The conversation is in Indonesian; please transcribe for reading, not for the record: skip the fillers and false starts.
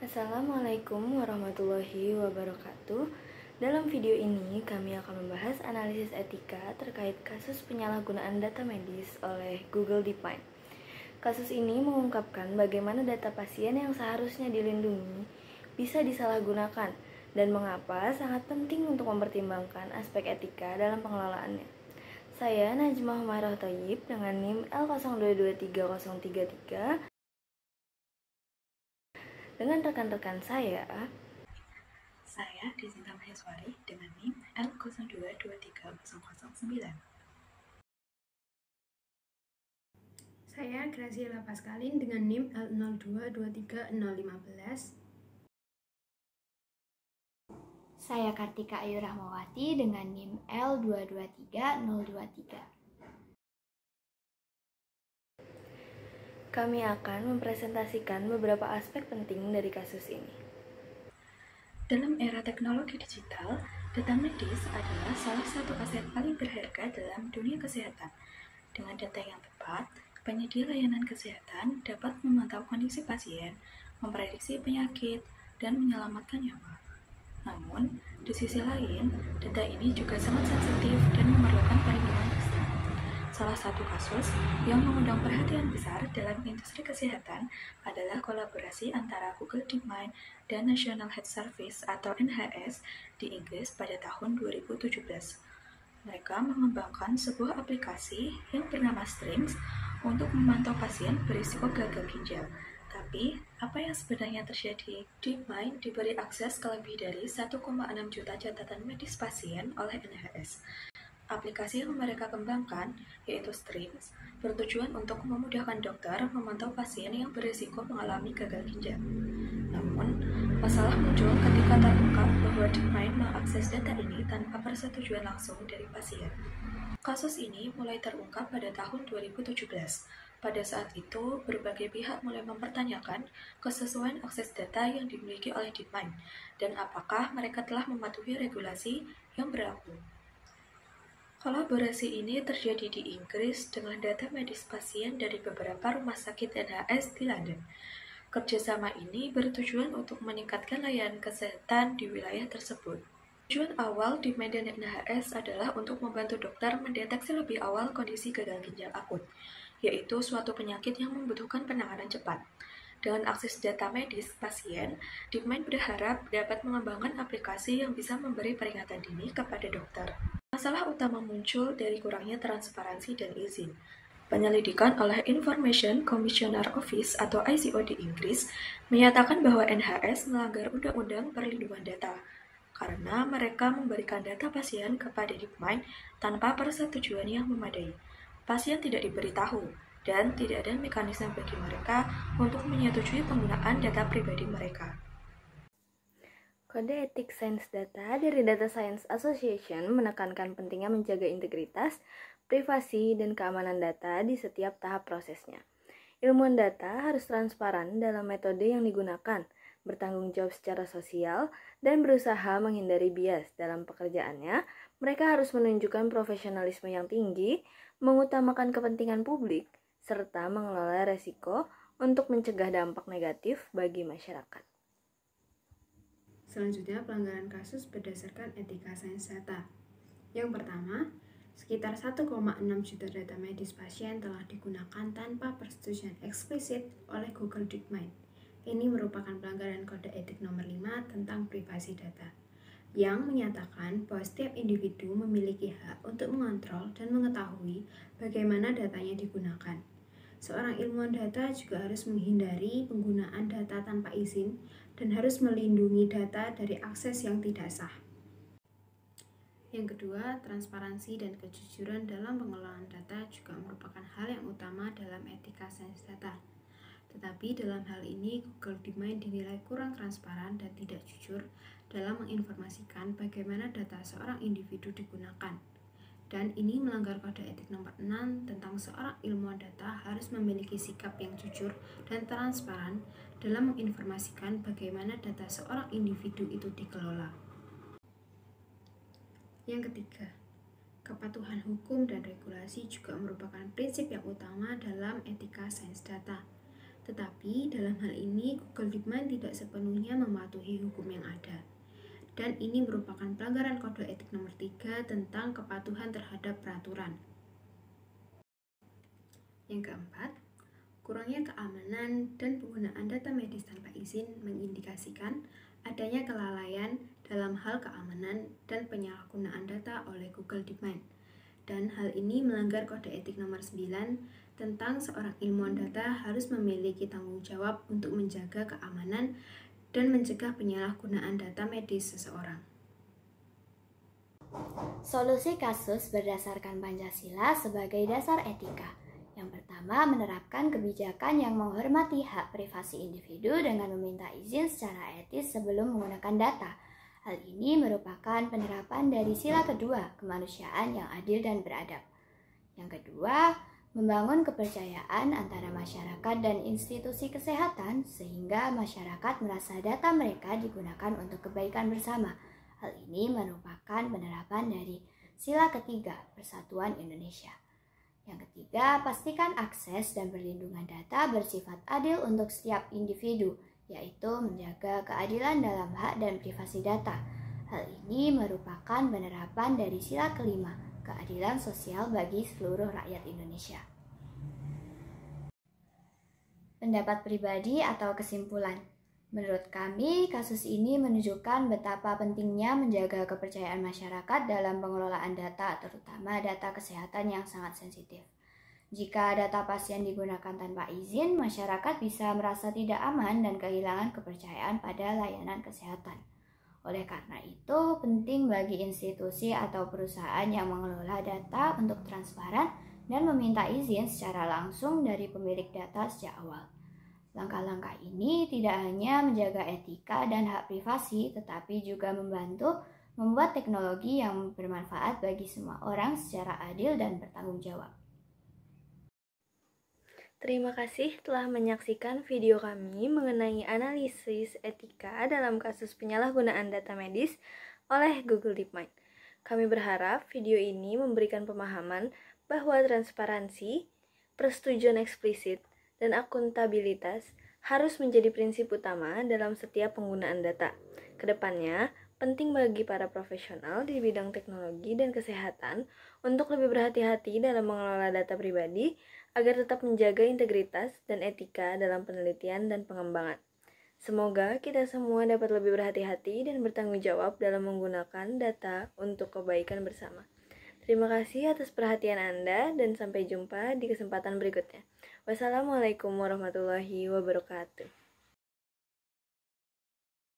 Assalamualaikum warahmatullahi wabarakatuh. Dalam video ini kami akan membahas analisis etika terkait kasus penyalahgunaan data medis oleh Google DeepMind. Kasus ini mengungkapkan bagaimana data pasien yang seharusnya dilindungi bisa disalahgunakan dan mengapa sangat penting untuk mempertimbangkan aspek etika dalam pengelolaannya. Saya Najmah Humairah Thayyib dengan NIM L02230333 dengan rekan-rekan saya Dezinta Maheswari dengan NIM L02230009. Saya Graciela Pascalin dengan NIM L02230015. Saya Kartika Ayu Rahmawati dengan NIM L223023. Kami akan mempresentasikan beberapa aspek penting dari kasus ini. Dalam era teknologi digital, data medis adalah salah satu aset paling berharga dalam dunia kesehatan. Dengan data yang tepat, penyedia layanan kesehatan dapat memantau kondisi pasien, memprediksi penyakit, dan menyelamatkan nyawa. Namun, di sisi lain, data ini juga sangat sensitif dan memerlukan perlindungan ekstra. Salah satu kasus yang mengundang perhatian besar dalam industri kesehatan adalah kolaborasi antara Google DeepMind dan National Health Service atau NHS di Inggris pada tahun 2017. Mereka mengembangkan sebuah aplikasi yang bernama Streams untuk memantau pasien berisiko gagal ginjal. Tapi, apa yang sebenarnya terjadi? DeepMind diberi akses ke lebih dari 1,6 juta catatan medis pasien oleh NHS. Aplikasi yang mereka kembangkan, yaitu Streams, bertujuan untuk memudahkan dokter memantau pasien yang berisiko mengalami gagal ginjal. Namun, masalah muncul ketika terungkap bahwa DeepMind mengakses data ini tanpa persetujuan langsung dari pasien. Kasus ini mulai terungkap pada tahun 2017. Pada saat itu, berbagai pihak mulai mempertanyakan kesesuaian akses data yang dimiliki oleh DeepMind dan apakah mereka telah mematuhi regulasi yang berlaku. Kolaborasi ini terjadi di Inggris dengan data medis pasien dari beberapa rumah sakit NHS di London. Kerjasama ini bertujuan untuk meningkatkan layanan kesehatan di wilayah tersebut. Tujuan awal di medan NHS adalah untuk membantu dokter mendeteksi lebih awal kondisi gagal ginjal akut, yaitu suatu penyakit yang membutuhkan penanganan cepat. Dengan akses data medis pasien, DeepMind berharap dapat mengembangkan aplikasi yang bisa memberi peringatan dini kepada dokter. Masalah utama muncul dari kurangnya transparansi dan izin. Penyelidikan oleh Information Commissioner Office atau ICO di Inggris menyatakan bahwa NHS melanggar Undang-Undang Perlindungan Data karena mereka memberikan data pasien kepada DeepMind tanpa persetujuan yang memadai. Pasien tidak diberitahu dan tidak ada mekanisme bagi mereka untuk menyetujui penggunaan data pribadi mereka. Kode etik sains data dari Data Science Association menekankan pentingnya menjaga integritas, privasi, dan keamanan data di setiap tahap prosesnya. Ilmuwan data harus transparan dalam metode yang digunakan, bertanggung jawab secara sosial, dan berusaha menghindari bias dalam pekerjaannya. Mereka harus menunjukkan profesionalisme yang tinggi, mengutamakan kepentingan publik, serta mengelola resiko untuk mencegah dampak negatif bagi masyarakat. Selanjutnya, pelanggaran kasus berdasarkan etika sains data. Yang pertama, sekitar 1,6 juta data medis pasien telah digunakan tanpa persetujuan eksplisit oleh Google DeepMind. Ini merupakan pelanggaran kode etik nomor 5 tentang privasi data, yang menyatakan bahwa setiap individu memiliki hak untuk mengontrol dan mengetahui bagaimana datanya digunakan. Seorang ilmuwan data juga harus menghindari penggunaan data tanpa izin dan harus melindungi data dari akses yang tidak sah. Yang kedua, transparansi dan kejujuran dalam pengelolaan data juga merupakan hal yang utama dalam etika sains data. Tetapi dalam hal ini, Google DeepMind dinilai kurang transparan dan tidak jujur dalam menginformasikan bagaimana data seorang individu digunakan. Dan ini melanggar kode etik nomor 6 tentang seorang ilmuwan data harus memiliki sikap yang jujur dan transparan dalam menginformasikan bagaimana data seorang individu itu dikelola. Yang ketiga, kepatuhan hukum dan regulasi juga merupakan prinsip yang utama dalam etika sains data. Tetapi dalam hal ini Google DeepMind tidak sepenuhnya mematuhi hukum yang ada. Dan ini merupakan pelanggaran kode etik nomor 3 tentang kepatuhan terhadap peraturan. Yang keempat, kurangnya keamanan dan penggunaan data medis tanpa izin mengindikasikan adanya kelalaian dalam hal keamanan dan penyalahgunaan data oleh Google DeepMind. Dan hal ini melanggar kode etik nomor 9 tentang seorang ilmuwan data harus memiliki tanggung jawab untuk menjaga keamanan dan mencegah penyalahgunaan data medis seseorang. Solusi kasus berdasarkan Pancasila sebagai dasar etika. Yang pertama, menerapkan kebijakan yang menghormati hak privasi individu dengan meminta izin secara etis sebelum menggunakan data. Hal ini merupakan penerapan dari sila kedua, kemanusiaan yang adil dan beradab. Yang kedua, membangun kepercayaan antara masyarakat dan institusi kesehatan sehingga masyarakat merasa data mereka digunakan untuk kebaikan bersama. Hal ini merupakan penerapan dari sila ketiga, Persatuan Indonesia. Yang ketiga, pastikan akses dan perlindungan data bersifat adil untuk setiap individu, yaitu menjaga keadilan dalam hak dan privasi data. Hal ini merupakan penerapan dari sila kelima, keadilan sosial bagi seluruh rakyat Indonesia. Pendapat pribadi atau kesimpulan. Menurut kami, kasus ini menunjukkan betapa pentingnya menjaga kepercayaan masyarakat dalam pengelolaan data, terutama data kesehatan yang sangat sensitif. Jika data pasien digunakan tanpa izin, masyarakat bisa merasa tidak aman dan kehilangan kepercayaan pada layanan kesehatan. Oleh karena itu, penting bagi institusi atau perusahaan yang mengelola data untuk transparan dan meminta izin secara langsung dari pemilik data sejak awal. Langkah-langkah ini tidak hanya menjaga etika dan hak privasi, tetapi juga membantu membuat teknologi yang bermanfaat bagi semua orang secara adil dan bertanggung jawab. Terima kasih telah menyaksikan video kami mengenai analisis etika dalam kasus penyalahgunaan data medis oleh Google DeepMind. Kami berharap video ini memberikan pemahaman bahwa transparansi, persetujuan eksplisit, dan akuntabilitas harus menjadi prinsip utama dalam setiap penggunaan data. Kedepannya, penting bagi para profesional di bidang teknologi dan kesehatan untuk lebih berhati-hati dalam mengelola data pribadi agar tetap menjaga integritas dan etika dalam penelitian dan pengembangan. Semoga kita semua dapat lebih berhati-hati dan bertanggung jawab dalam menggunakan data untuk kebaikan bersama. Terima kasih atas perhatian Anda dan sampai jumpa di kesempatan berikutnya. Wassalamualaikum warahmatullahi wabarakatuh.